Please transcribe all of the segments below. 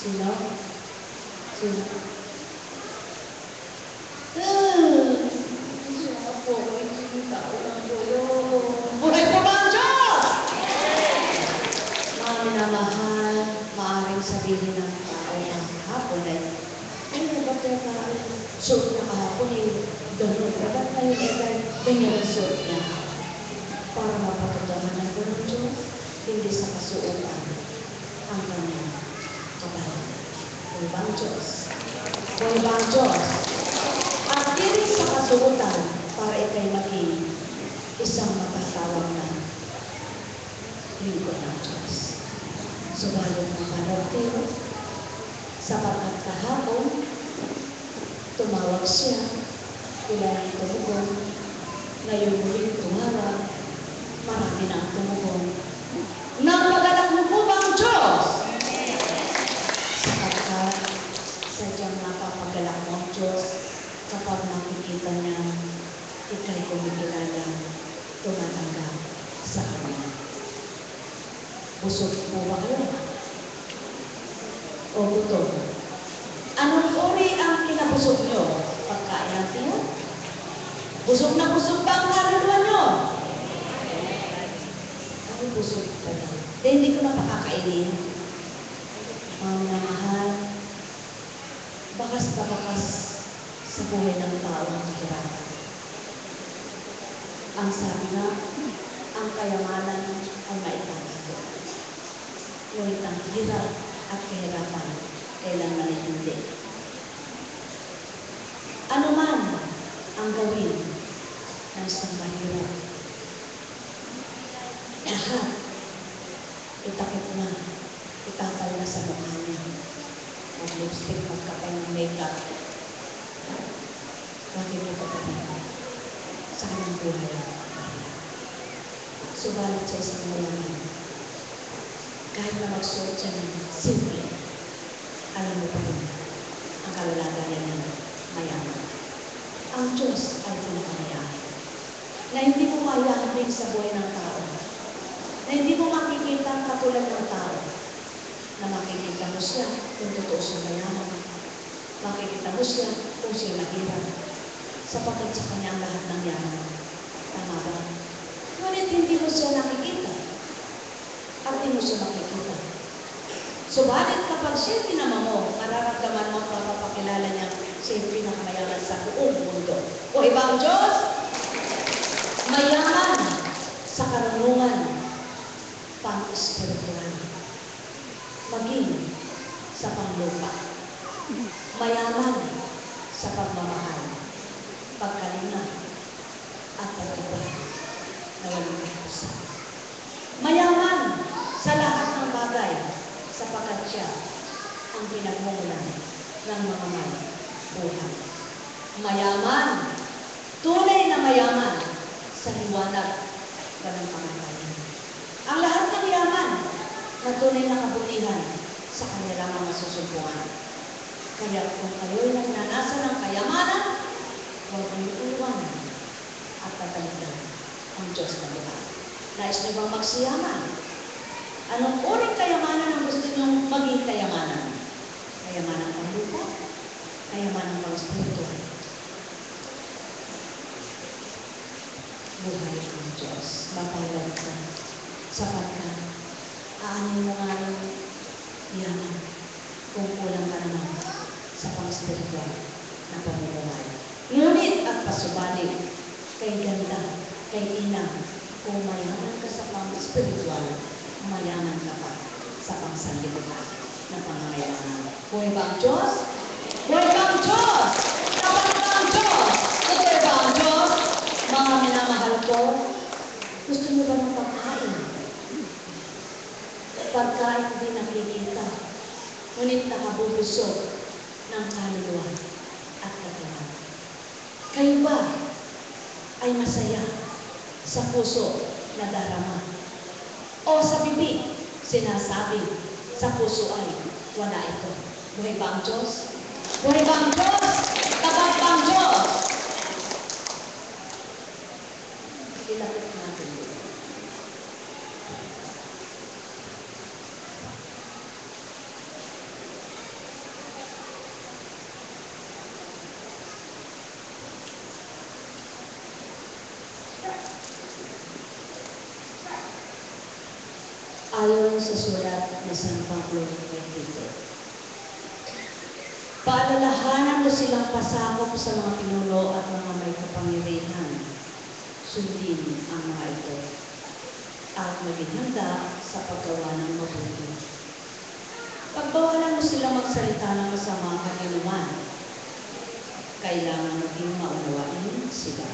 Sino? Sino? Siya po, yung tao lang po yun. Buhay po ba ang Diyos? Mga minamahal, maaaring sabihin ng tao na kahapon ay, ba't na parang suot na kahapon eh, gano'n. Ba't ngayon ay ganyan ang suot niya? Para mapatutuhanan po ng Diyos, hindi sa kasuotan ang kanyang kabayan. Buhay ba ang Diyos? Buhay ba ang Diyos? At hindi sa kasuotan para ikay maging isang matatawag na lingkod ng Diyos. Subalit ang panagtiro, sapagkat kahapon, tumawag siya, kailangan tumugon, ngayon muling tumawag, marami na ang tumugon. Napaganak mo po ba ang Diyos? Sapagkat sadyang napapagalak mo ang Diyos kapag nakikita niya ikay kumikilala tumatanggap sa Kanya. Busog po ba kayo? O gutom? Anong uri ang kinabusog nyo? Pagkain natin yun? Busog na busog ba ang kaluluwa nyo? Ako busog pa lang. Hindi ko na pakakainin. Mga mahal, bakas na bakas sa buhay ng tao ang kahirapan. Ang sabi na, ang kayamanan ay maitatago. Ngunit ang hirap at kahirapan kailangan ay hindi. Ano man ang gawin ng isang mahirap, lahat itakip na, itakal na sa mukha niya. Mag-lipstick, magkapay ng makeup. Bakit ito pa sa kanyang buhay? Subalit sa isang mayaman, kahit na magsuot siya ng simple, alam mo pa rin ang kalalagayan niya mayaman. Ang Diyos ay pinakamayaman. Na hindi mo mayaman sa buhay ng tao. Na hindi mo makikita ang katulad ng tao. Na makikita mo siya kung totoo siya mayaman. Makikita mo siya kung siya nahirap. Sapagkat sa kanya ang lahat ng yaman. Tama ba? Ngunit hindi mo siya nakikita. At hindi mo siya makikita. Subalit kapag siya tinama mo, mararamdaman mo at mapapakilala niya siya yung pinakamayaman sa buong mundo. O ibang Diyos, mayaman sa karunungan, pang-espiritual, maging sa panglupa, mayaman sa pagmamahal, pagkalinga, at pag-ibig na walang kapusan. Mayaman sa lahat ng bagay, sapagkat siya ang pinagmumulan ng mga may buhay. Mayaman, tunay na mayaman sa liwanag ng kamatayan. Ang lahat ng yaman na tunay na kabutihan sa kanilang mga susubukan. Kaya kung kayo'y nagnanasa ng kayamanan, huwag niyong iwanan at tatalitan ang Diyos na buhay. Nais niyo bang magsiyaman? Anong uring kayamanan ang gusto niyong maging kayamanan? Kayamanan ng lupa? Kayamanan ng espiritu? Buhay ang Diyos. Mapalad ka. Sapagkat aanin mo nga yung yaman kung kulang ka naman sa pang-espiritual na pamumuhay. Ngunit at pasubalik kay ganda, kay inang, kung mayaman ka sa pang-espiritual, mayaman ka pa sa pang-sanlibutan na pangangailangan. Buhay ba ang Diyos? Buhay ba ang Diyos? Kapag ba ang Diyos? Buhay ba ang Diyos? Mga minamahal ko, gusto niyo ba ng pagkain? Pagkain hindi nakikita, ngunit nakabubusog ng kaluluwa at katawan. Kayo ba ay masaya sa puso na darama? O sa bibig, sinasabi, sa puso ay wala ito. Buhay ba ang Diyos? Buhay ba ang Diyos? Tapat ba ang Diyos? Ilapit natin. sa sulat ni San Pablo kay Tito. Paalalahanan mo silang pasakop sa mga pinuno at mga may kapangyarihan. Sundin ang mga ito at maging handa sa paggawa ng mabuti. Pagbawalan mo silang magsalita ng masama kaniluman. Kailangan maging maunawain sila.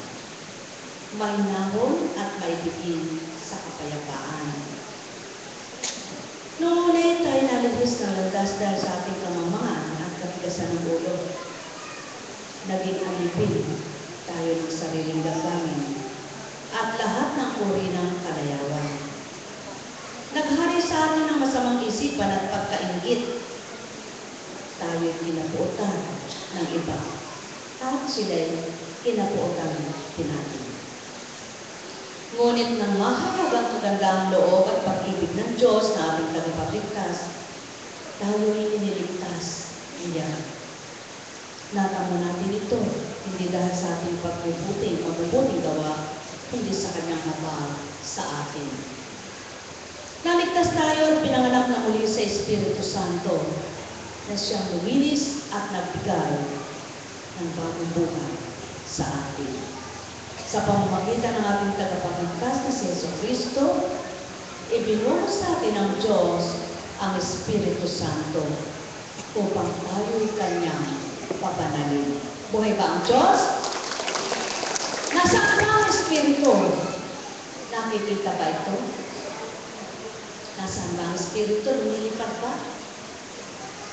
May nahon at may bigin sa kapayapaan. Noong una tayo nalihis ng landas dahil sa ating kamamahan at katigasan ng ulo. Naging alipin tayo ng sariling damdamin at lahat ng uri ng kalayawan. Naghari sa atin ng masamang isipan at pagkaingit. Tayo'y kinapuotan ng iba at sila'y kinapuotan din natin. Ngunit nang mahayag ang kagandahang loob at pag-ibig ng Diyos na ating tagapagligtas, tayo'y iniligtas niya. Natamo natin ito, hindi dahil sa ating mabubuting gawa, hindi sa kanyang habag sa atin. Naligtas tayo at pinanganak na muli sa Espiritu Santo na siyang luminis at nagbigay ng bagong buhay sa atin. Sa pamamagitan ng ating tagapagligtas na si Jesucristo, ibinuho sa atin ng Diyos ang Espiritu Santo upang tayo'y kanyang papanalin. Buhay ba ang Diyos? Nasaan ba ang Espiritu? Nakikita ba ito? Nasaan ba ang Espiritu? Lumilipad ba?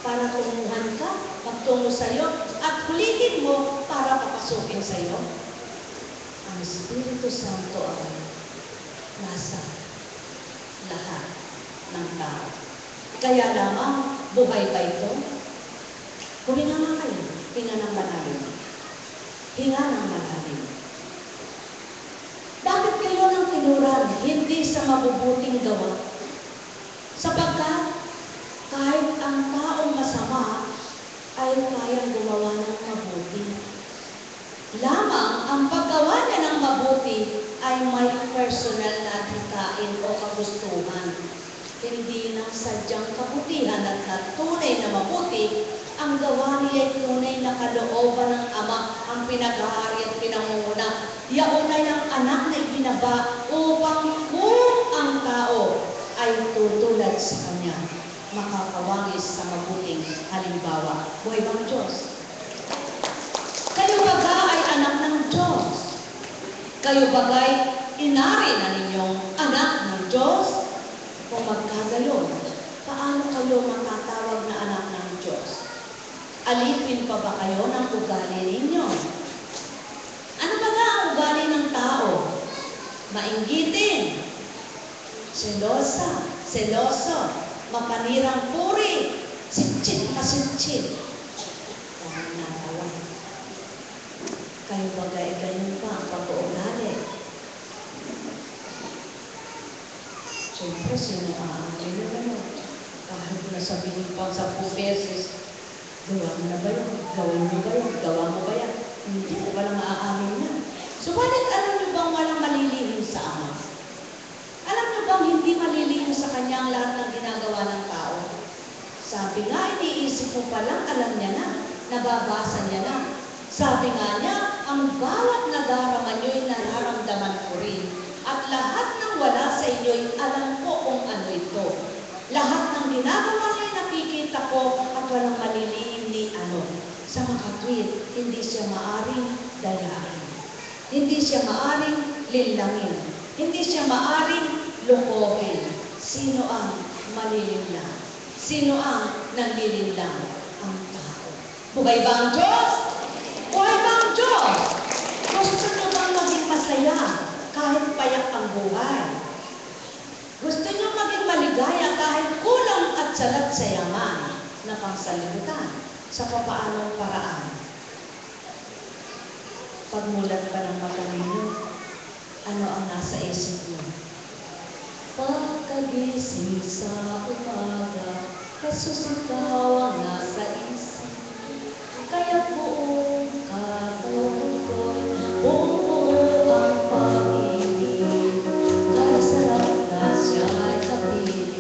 Para tumuhan ka, magtungo sa iyo, at hulihin mo para papasukin sa iyo? Ang Espiritu Santo ay nasa lahat ng tao. Kaya lamang, buhay ba ito? Huminga nga kayo, hinga ng malalim. Hinga ng malalim. Bakit kayo nang tinuran, hindi sa mabubuting gawa? Sapagkat kahit ang taong masama ay kayang gumawa ng mabuti. Lamang ang paggawa niya ng mabuti ay may personal na adhikain o kagustuhan. Hindi nang sadyang kabutihan at tunay na mabuti, ang gawa niya ay tunay na kalooban ng Ama, ang pinaghahari at pinangunguna. Yaunay ang anak na ibinaba upang kung ang tao ay tutulad sa kanya, makakawangis sa mabuting halimbawa. Buhay bang Diyos? Kayo baga ay anak ng Diyos. Kayo baga'y inari na ninyong anak ng Diyos. Kung magkagayon, paano kayo matatawag na anak ng Diyos? Alipin pa ba kayo ng ugali ninyo? Ano ba nga ang ugali ng tao? Mainggitin, seloso, mapanirang puri, sitsit na sitsit. Parang natawa. Kayo bagay ganyan pa ang pag-uugali. Siyempre, sino aamin na gano'n? Kahit nasabihin pa 10 beses, gawa mo na ba yun? Gawin mo ba yun? Gawa mo ba yan? Hindi, walang maaamin na. Subalit, alam niyo bang walang malilihim sa Ama? Alam niyo bang hindi malilihim sa Kanya ang lahat ng ginagawa ng tao? Sabi nga, iniisip mo pa lang, alam niya na. Nababasa niya na. Sabi nga niya, ang bawat nadarama niyo'y nararamdaman ko rin. At lahat ng wala sa inyo'y alam ko kung ano ito. Lahat ng ginagawa niyo'y nakikita ko at walang malilihim ni ano. Sa makatwid, hindi siya maaring dayain. Hindi siya maaring linlangin. Hindi siya maaring lokohin. Sino ang malilinlang? Sino ang nanlilinlang? Ang tao. Buhay ba ang Diyos? Buhay ba ang Diyos? Gusto nyo bang maging masaya kahit payak ang buhay? Gusto nyo maging maligaya kahit kulang at salat sa yaman na pangsalimutan sa papaanong paraan? Pagmulat pa ng mata ninyo, ano ang nasa isip mo? Pagkagising sa umaga, Jesus ikaw ang nasa isip. Kaya buong katawan ko'y buo ang pag-ibig. Kahit sarap na siya ay kapiling,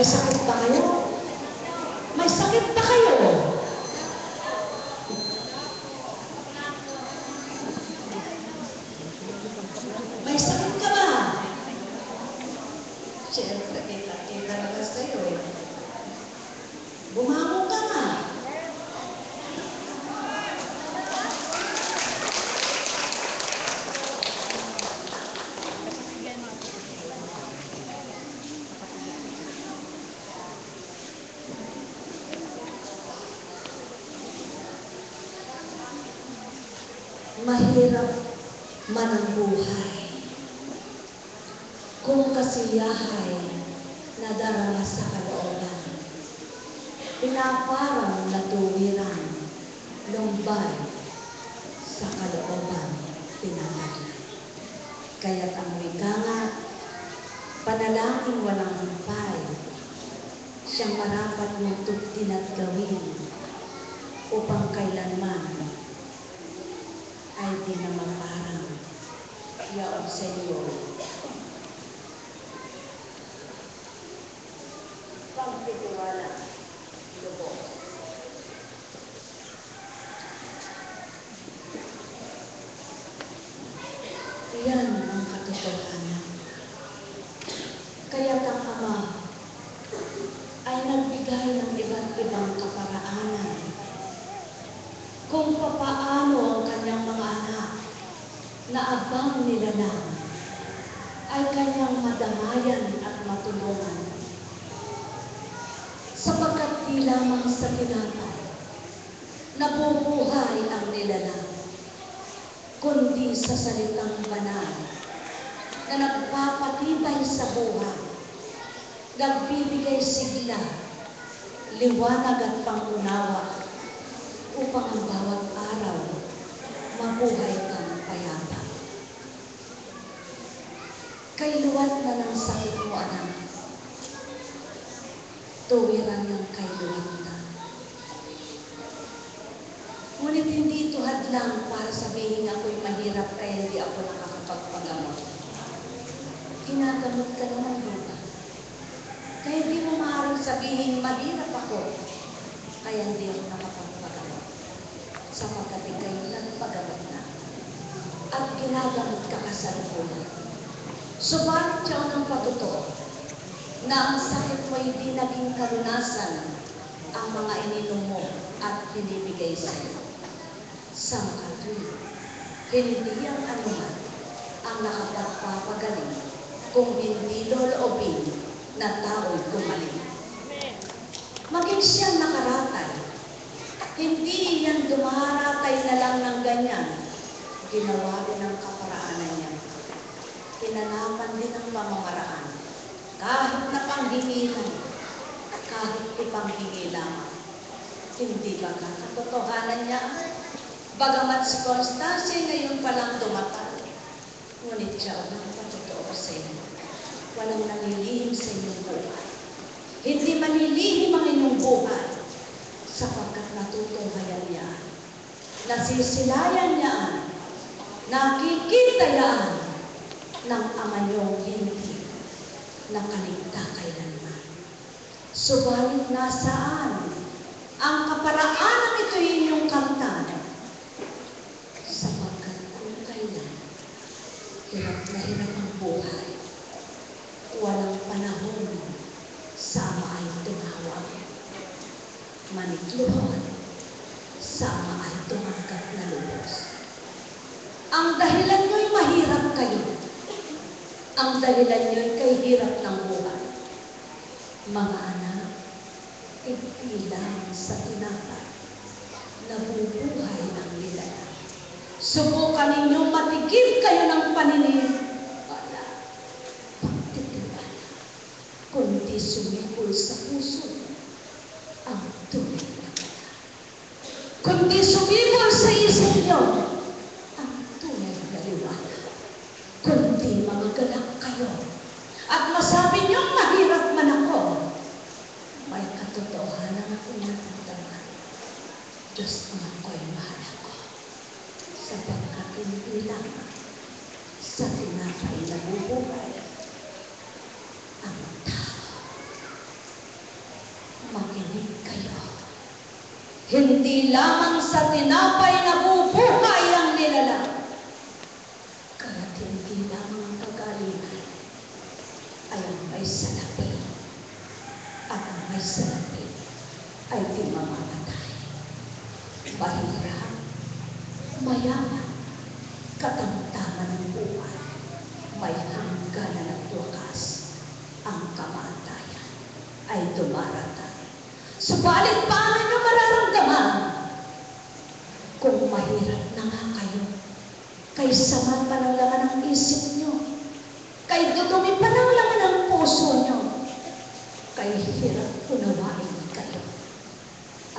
sakit ba kayo? May sakit ba kayo? May sakit ka ba? Siyempre, kita na sa'yo eh. Bumangon ka nga. Mahirap man ang buhay kung kasiyahay nadarama sa kalooban. Pinaparang natuwiran, lumbay sa kalooban pinataglan. Kaya't ang wika nga, panalangin walang humpay, siyang marapat mong tugtin at gawin upang kailanman ay di naman parang yaon sa iyo. Pagtitiwala, lubos. Iyan ang katotohanan. Kaya ang Ama ay nagbigay ng iba't ibang kaparaanan kung papaano ang kanyang mga anak na abang nila na ay kanyang madamayan at matulungan. Sapagkat di lamang sa tinapay nabubuhay ang nilalang, kundi sa salitang banal na nagpapatibay sa buhay, nagbibigay sigla, liwanag at pangunawa upang ang bawat araw mabuhay kang payapa. Kay luwat na ng sakit mo, anak, tuwiran ng kay luwat na. Ngunit hindi ito hadlang para sabihin ako'y mahirap kaya hindi ako nakakapagpagamot. Ginagamot ka naman, Lupa. Kaya hindi mo maaaring sabihin, mahirap ako, kaya hindi ako nakapagpagamot. Sapagkat ika'y nagpagamot na at ginagamot ka kasalukuyan. Subalit siya ng patuto na ang sakit mo hindi naging kalunasan ang mga ininom mo at binibigay sa iyo. Sa makatuloy, hindi ang anuman ang nakapagpapagaling kung hindi loloobin na tao'y gumaling. Maging siyang nakaratay, hindi yan dumaratay na lang ng ganyan. Ginawa rin ang kaparaanan niya. Kinalaman din ang pamamaraan. Kahit na panghingilan, kahit ipanghingi lamang. Hindi ba katotohanan niya? Bagamat si Constance ngayon palang dumatal, ngunit siya ang patotoo sa inyo. Walang nanilihim sa inyong buhay. Hindi manilihim ang inyong buhay sapagkat natutunghayan niya. Nasisilayan niya. Nakikita yan ng Ama niyong hindi nakaligta kailanman. Subalit nasaan ang kaparaanan ito inyong kantahan? Sapagkat kung kailan hirap na hirap ang buhay, walang panahon sama ay tumawag. Manikluhon, sama ay tumanggap na lubos. Ang dahilan nyo'y mahirap kayo. Ang dahilan nyo'y kay hirap ng buhay. Mga anak, hindi lang sa tinapay, nabubuhay ang nilalang. Subukan ninyong matigib kayo ng paniniwala, pagtitiwala, kundi sumipol sa puso ang tunay na kaya. Kundi sumipol sa isip nyo ang tunay na liwanag. Kundi magagalak kayo at masabi nyo mahirap man ako, may katotohanan akong natatandaan. Diyos ang ako'y mahal ako. Sapagkat hindi lang sa tinapay na bubuhay ang tao. Hindi lamang sa tinapay nabubuhay ang nilalang. Kaya't hindi lamang ang kagalingan ay ang may salapi. At ang may salapi ay di mamamatay. Mahirap, mayaman, katamtaman ng buhay, may hangganan at wakas. Ang kamatayan ay dumarating. Subalit paano nyo mararamdaman kung mahirap na nga kayo? Kay saman pa ng laman ng isip nyo, kay dudumi pa ng laman ng puso nyo, kay hirap unawain kayo.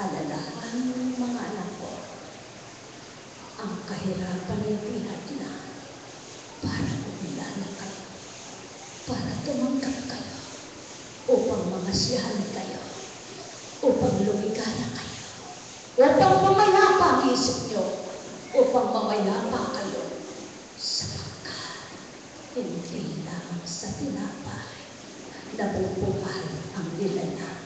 Alalahan mga anak ko, ang kahirapan ay tinad na para umilala kayo, para tumanggap kayo, upang mamasyahan kayo, upang lumigaya kayo, upang mamayapa ang isip nyo, upang mamayapa kayo, sapagkat hindi lamang sa tinapay nabubuhay ang nilalang.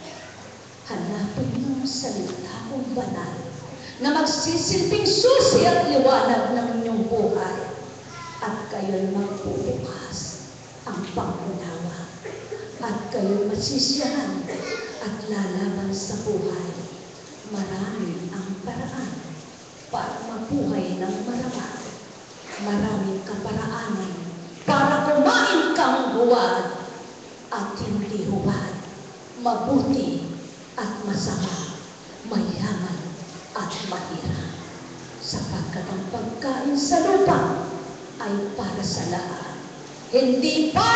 Hanapin mo sa salita kong banal na magsisilbing susi at liwanag ng inyong buhay, at kayo'y magbubukas ang pangunawa, at kayo'y masisiyahan at lalaban sa buhay. Marami ang paraan para mabuhay ng marama. Maraming kaparaanan para kumain kang huwad at hindi huwad, mabuti at masama, mayaman at mahirap. Sapagkat ang pagkain sa lupa ay para sa lahat, hindi para